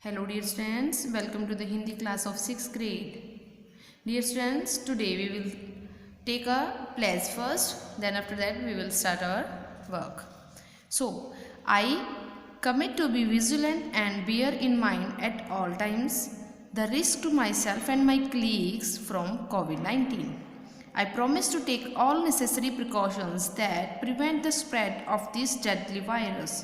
Hello dear students, welcome to the Hindi class of 6th grade. Dear students, today we will take a pledge first, then after that we will start our work. So, I commit to be vigilant and bear in mind at all times the risk to myself and my colleagues from COVID-19. I promise to take all necessary precautions that prevent the spread of this deadly virus.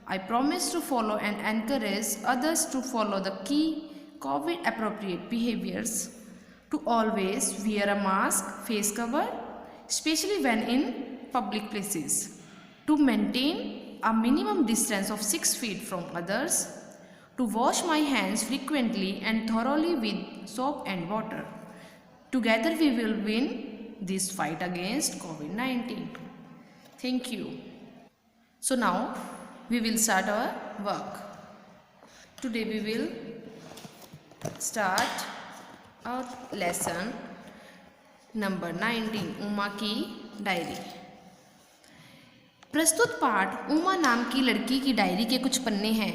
I promise to follow and encourage others to follow the key COVID appropriate behaviors, to always wear a mask, face cover, especially when in public places, to maintain a minimum distance of 6 feet from others, to wash my hands frequently and thoroughly with soap and water. Together we will win this fight against COVID-19. Thank you. So now we will start our work. Today we will start our lesson number 19, Uma की diary. प्रस्तुत पाठ उमा नाम की लड़की की diary के कुछ पन्ने हैं।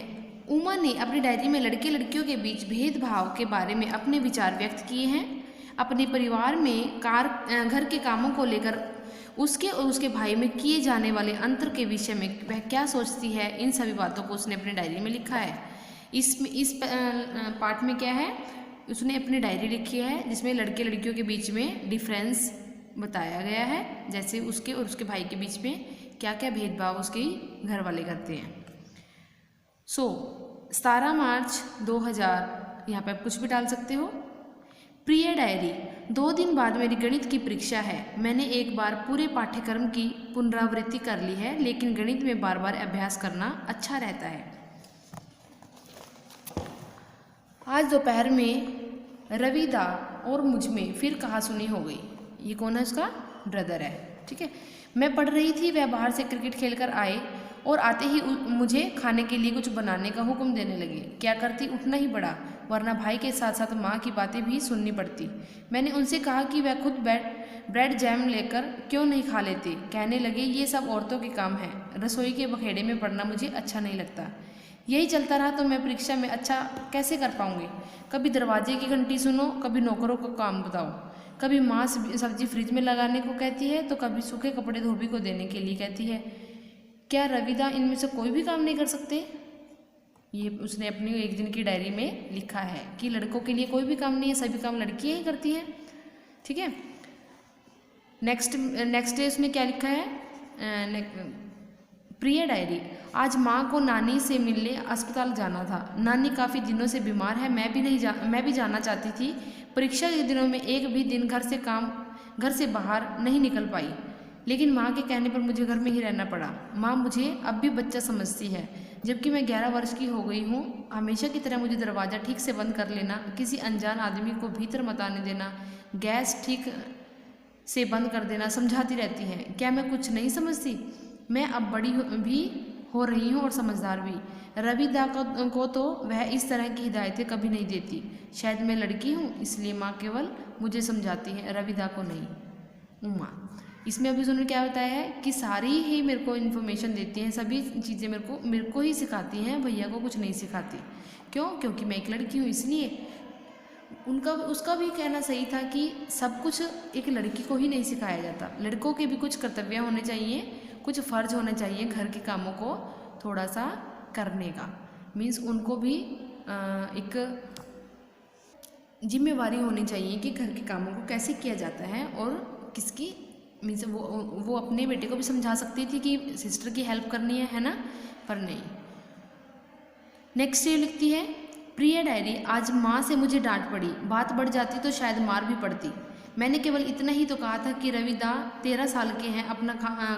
उमा ने अपनी डायरी में लड़के लड़कियों के बीच भेदभाव के बारे में अपने विचार व्यक्त किए हैं। अपने परिवार में घर के कामों को लेकर उसके और उसके भाई में किए जाने वाले अंतर के विषय में वह क्या सोचती है, इन सभी बातों को उसने अपनी डायरी में लिखा है। इस पार्ट में क्या है, उसने अपनी डायरी लिखी है जिसमें लड़के लड़कियों के बीच में डिफरेंस बताया गया है, जैसे उसके और उसके भाई के बीच में क्या क्या भेदभाव उसके घर वाले करते हैं। 17 मार्च 2000, यहाँ पर आप कुछ भी डाल सकते हो। प्रिय डायरी, 2 दिन बाद मेरी गणित की परीक्षा है। मैंने एक बार पूरे पाठ्यक्रम की पुनरावृत्ति कर ली है, लेकिन गणित में बार बार अभ्यास करना अच्छा रहता है। आज दोपहर में रवि दा और मुझ में फिर कहासुनी हो गई। ये कौन है? उसका ब्रदर है, ठीक है। मैं पढ़ रही थी, वह बाहर से क्रिकेट खेलकर आए और आते ही मुझे खाने के लिए कुछ बनाने का हुक्म देने लगे। क्या करती, उठना ही पड़ा, वरना भाई के साथ साथ माँ की बातें भी सुननी पड़ती। मैंने उनसे कहा कि वह खुद ब्रेड जैम लेकर क्यों नहीं खा लेते। कहने लगे ये सब औरतों के काम है, रसोई के बखेड़े में पड़ना मुझे अच्छा नहीं लगता। यही चलता रहा तो मैं परीक्षा में अच्छा कैसे कर पाऊँगी। कभी दरवाजे की घंटी सुनो, कभी नौकरों का काम बताओ, कभी माँ सब्जी फ्रिज में लगाने को कहती है तो कभी सूखे कपड़े धोबी को देने के लिए कहती है। क्या रविदा इनमें से कोई भी काम नहीं कर सकते? ये उसने अपनी एक दिन की डायरी में लिखा है कि लड़कों के लिए कोई भी काम नहीं है, सभी काम लड़कियां ही करती हैं, ठीक है। नेक्स्ट डे उसने क्या लिखा है? प्रिय डायरी, आज माँ को नानी से मिलने अस्पताल जाना था। नानी काफ़ी दिनों से बीमार है, मैं भी जाना चाहती थी। परीक्षा के दिनों में एक भी दिन घर से बाहर नहीं निकल पाई, लेकिन माँ के कहने पर मुझे घर में ही रहना पड़ा। माँ मुझे अब भी बच्चा समझती है, जबकि मैं 11 वर्ष की हो गई हूँ। हमेशा की तरह मुझे दरवाज़ा ठीक से बंद कर लेना, किसी अनजान आदमी को भीतर मत आने देना, गैस ठीक से बंद कर देना समझाती रहती है। क्या मैं कुछ नहीं समझती? मैं अब बड़ी भी हो रही हूँ और समझदार भी। रवि दा को तो वह इस तरह की हिदायतें कभी नहीं देती। शायद मैं लड़की हूँ, इसलिए माँ केवल मुझे समझाती है, रवि दा को नहीं। उमा, इसमें अभी उन्होंने क्या बताया है कि सारी ही मेरे को इन्फॉर्मेशन देती हैं, सभी चीज़ें मेरे को ही सिखाती हैं, भैया को कुछ नहीं सिखाती। क्यों? क्योंकि मैं एक लड़की हूँ, इसलिए। उसका भी कहना सही था कि सब कुछ एक लड़की को ही नहीं सिखाया जाता, लड़कों के भी कुछ कर्तव्य होने चाहिए, कुछ फ़र्ज होने चाहिए घर के कामों को थोड़ा सा करने का। मीन्स उनको भी एक जिम्मेवारी होनी चाहिए कि घर के कामों को कैसे किया जाता है और किसकी मीन्स वो अपने बेटे को भी समझा सकती थी कि सिस्टर की हेल्प करनी है ना, पर नहीं। नेक्स्ट ये लिखती है, प्रिय डायरी, आज माँ से मुझे डांट पड़ी। बात बढ़ जाती तो शायद मार भी पड़ती। मैंने केवल इतना ही तो कहा था कि रवि दा 13 साल के हैं, अपना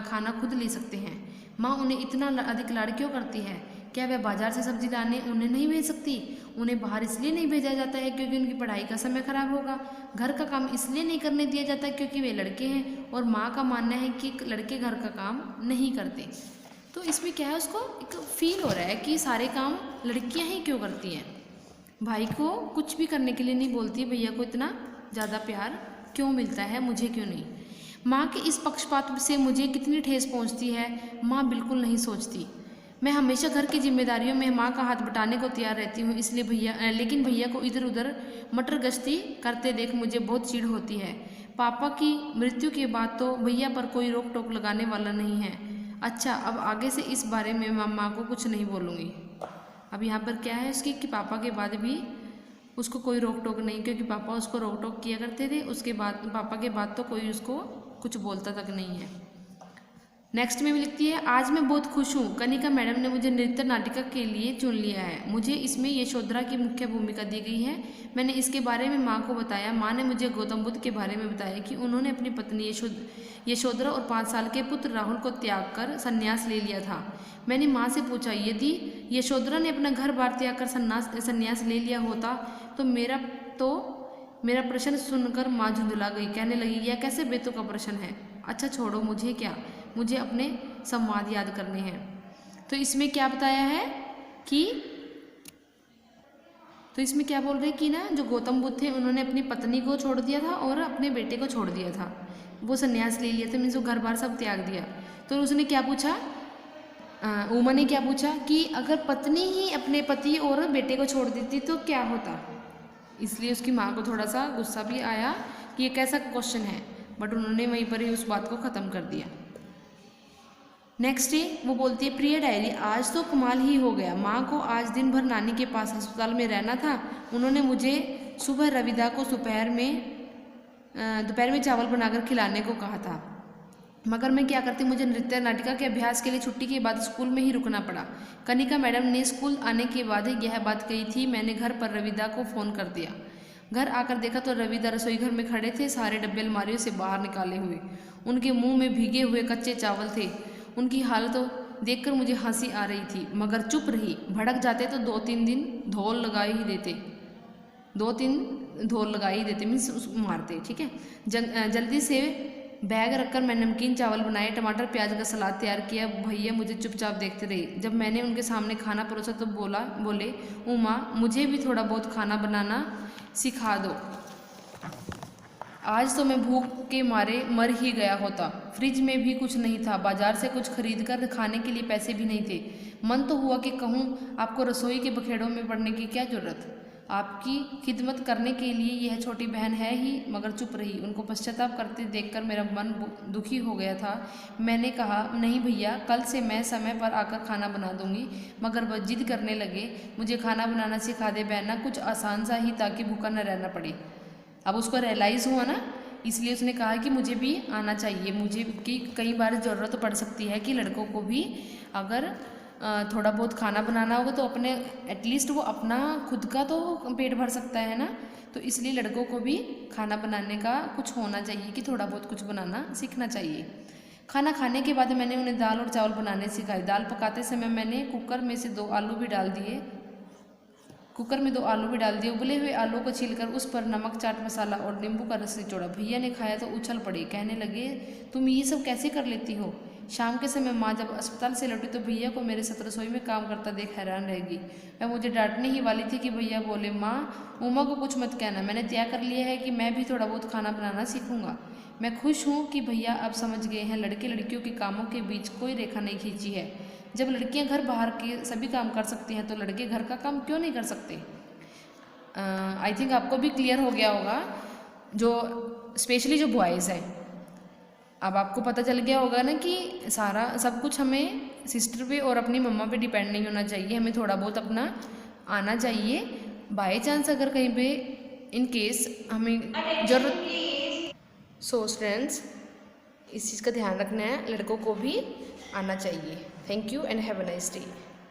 खाना खुद ले सकते हैं। माँ उन्हें इतना अधिक लाड़ क्यों करती है? क्या वह बाजार से सब्जी लाने उन्हें नहीं भेज सकती? उन्हें बाहर इसलिए नहीं भेजा जाता है क्योंकि उनकी पढ़ाई का समय खराब होगा। घर का काम इसलिए नहीं करने दिया जाता क्योंकि वे लड़के हैं, और माँ का मानना है कि लड़के घर का काम नहीं करते। तो इसमें क्या है, उसको एक फील हो रहा है कि सारे काम लड़कियाँ ही क्यों करती हैं। भाई को कुछ भी करने के लिए नहीं बोलती, भैया को इतना ज़्यादा प्यार क्यों मिलता है, मुझे क्यों नहीं। माँ के इस पक्षपात से मुझे कितनी ठेस पहुँचती है, माँ बिल्कुल नहीं सोचती। मैं हमेशा घर की जिम्मेदारियों में माँ का हाथ बटाने को तैयार रहती हूँ, इसलिए लेकिन भैया को इधर उधर मटर गश्ती करते देख मुझे बहुत चिढ़ होती है। पापा की मृत्यु के बाद तो भैया पर कोई रोक टोक लगाने वाला नहीं है। अच्छा, अब आगे से इस बारे में माँ को कुछ नहीं बोलूँगी। अब यहाँ पर क्या है उसकी कि पापा के बाद भी उसको कोई रोक टोक नहीं, क्योंकि पापा उसको रोक टोक किया करते थे। उसके बाद पापा के बाद तो कोई उसको कुछ बोलता तक नहीं है। नेक्स्ट में भी लिखती है, आज मैं बहुत खुश हूँ। कनिका मैडम ने मुझे नृत्य नाटिका के लिए चुन लिया है। मुझे इसमें यशोधरा की मुख्य भूमिका दी गई है। मैंने इसके बारे में माँ को बताया। माँ ने मुझे गौतम बुद्ध के बारे में बताया कि उन्होंने अपनी पत्नी यशोधरा और 5 साल के पुत्र राहुल को त्याग कर संन्यास ले लिया था। मैंने माँ से पूछा, यदि यशोधरा ने अपना घर बार त्याग कर संन्यास ले लिया होता तो मेरा प्रश्न सुनकर माँ झुंझुला गई। कहने लगी, यह कैसे बेतुका प्रश्न है। अच्छा छोड़ो, मुझे क्या, मुझे अपने संवाद याद करने हैं। तो इसमें क्या बताया है कि इसमें क्या बोल रहे हैं कि ना, जो गौतम बुद्ध थे उन्होंने अपनी पत्नी को छोड़ दिया था और अपने बेटे को छोड़ दिया था। वो संन्यास ले लिया था, मीन्स वो घर बार सब त्याग दिया। तो उसने क्या पूछा, उमा ने क्या पूछा कि अगर पत्नी ही अपने पति और बेटे को छोड़ देती तो क्या होता। इसलिए उसकी माँ को थोड़ा सा गुस्सा भी आया कि ये कैसा क्वेश्चन है, बट उन्होंने वहीं पर ही उस बात को ख़त्म कर दिया। नेक्स्ट डे वो बोलती है, प्रिय डायरी, आज तो कमाल ही हो गया। माँ को आज दिन भर नानी के पास अस्पताल में रहना था। उन्होंने मुझे सुबह रविदा को दोपहर में चावल बनाकर खिलाने को कहा था, मगर मैं क्या करती, मुझे नृत्य नाटिका के अभ्यास के लिए छुट्टी के बाद स्कूल में ही रुकना पड़ा। कनिका मैडम ने स्कूल आने के बाद यह बात कही थी। मैंने घर पर रविदा को फ़ोन कर दिया। घर आकर देखा तो रविदा रसोई घर में खड़े थे, सारे डब्बे अलमारियों से बाहर निकाले हुए। उनके मुंह में भीगे हुए कच्चे चावल थे। उनकी हालत तो देखकर मुझे हंसी आ रही थी, मगर चुप रही। भड़क जाते तो 2-3 दिन धोल लगा ही देते, 2-3 धोल लगा ही देते, मीन्स उसको मारते। ठीक है, जल्दी से बैग रखकर मैं नमकीन चावल बनाए, टमाटर प्याज का सलाद तैयार किया। भैया मुझे चुपचाप देखते रहे। जब मैंने उनके सामने खाना परोसा तो बोले, उमा, मुझे भी थोड़ा बहुत खाना बनाना सिखा दो। आज तो मैं भूख के मारे मर ही गया होता। फ्रिज में भी कुछ नहीं था, बाजार से कुछ खरीद कर खाने के लिए पैसे भी नहीं थे। मन तो हुआ कि कहूँ, आपको रसोई के बखेड़ों में पड़ने की क्या जरूरत, आपकी खिदमत करने के लिए यह छोटी बहन है ही, मगर चुप रही। उनको पश्चाताप करते देखकर मेरा मन दुखी हो गया था। मैंने कहा, नहीं भैया, कल से मैं समय पर आकर खाना बना दूंगी। मगर वह जिद करने लगे, मुझे खाना बनाना सिखा दे बहना, कुछ आसान सा ही, ताकि भूखा न रहना पड़े। अब उसको रियलाइज़ हुआ ना, इसलिए उसने कहा कि मुझे भी आना चाहिए। मुझे कि कई बार ज़रूरत पड़ सकती है कि लड़कों को भी अगर थोड़ा बहुत खाना बनाना होगा तो अपने एटलीस्ट वो अपना खुद का तो पेट भर सकता है ना। तो इसलिए लड़कों को भी खाना बनाने का कुछ होना चाहिए कि थोड़ा बहुत कुछ बनाना सीखना चाहिए। खाना खाने के बाद मैंने उन्हें दाल और चावल बनाने सिखाए। दाल पकाते समय मैंने कुकर में 2 आलू भी डाल दिए। उबले हुए आलू को छीलकर उस पर नमक, चाट मसाला और नींबू का रस निचोड़ा। भैया ने खाया तो उछल पड़े, कहने लगे, तुम ये सब कैसे कर लेती हो। शाम के समय माँ जब अस्पताल से लौटी तो भैया को मेरे साथ रसोई में काम करता देख हैरान रहेगी। वह मुझे डांटने ही वाली थी कि भैया बोले, माँ, उमा को कुछ मत कहना, मैंने तय कर लिया है कि मैं भी थोड़ा बहुत खाना बनाना सीखूंगा। मैं खुश हूँ कि भैया अब समझ गए हैं, लड़के लड़कियों के कामों के बीच कोई रेखा नहीं खींची है। जब लड़कियां घर बाहर के सभी काम कर सकती हैं तो लड़के घर का काम क्यों नहीं कर सकते। आई थिंक आपको भी क्लियर हो गया होगा, जो स्पेशली जो बॉयज़ हैं, अब आपको पता चल गया होगा ना कि सारा सब कुछ हमें सिस्टर पे और अपनी मम्मा पे डिपेंड नहीं होना चाहिए, हमें थोड़ा बहुत अपना आना चाहिए। बाय चांस अगर कहीं पे इन केस हमें ज़रूरत, सो स्टूडेंट्स इस चीज़ का ध्यान रखना है, लड़कों को भी आना चाहिए। Thank you and have a nice day.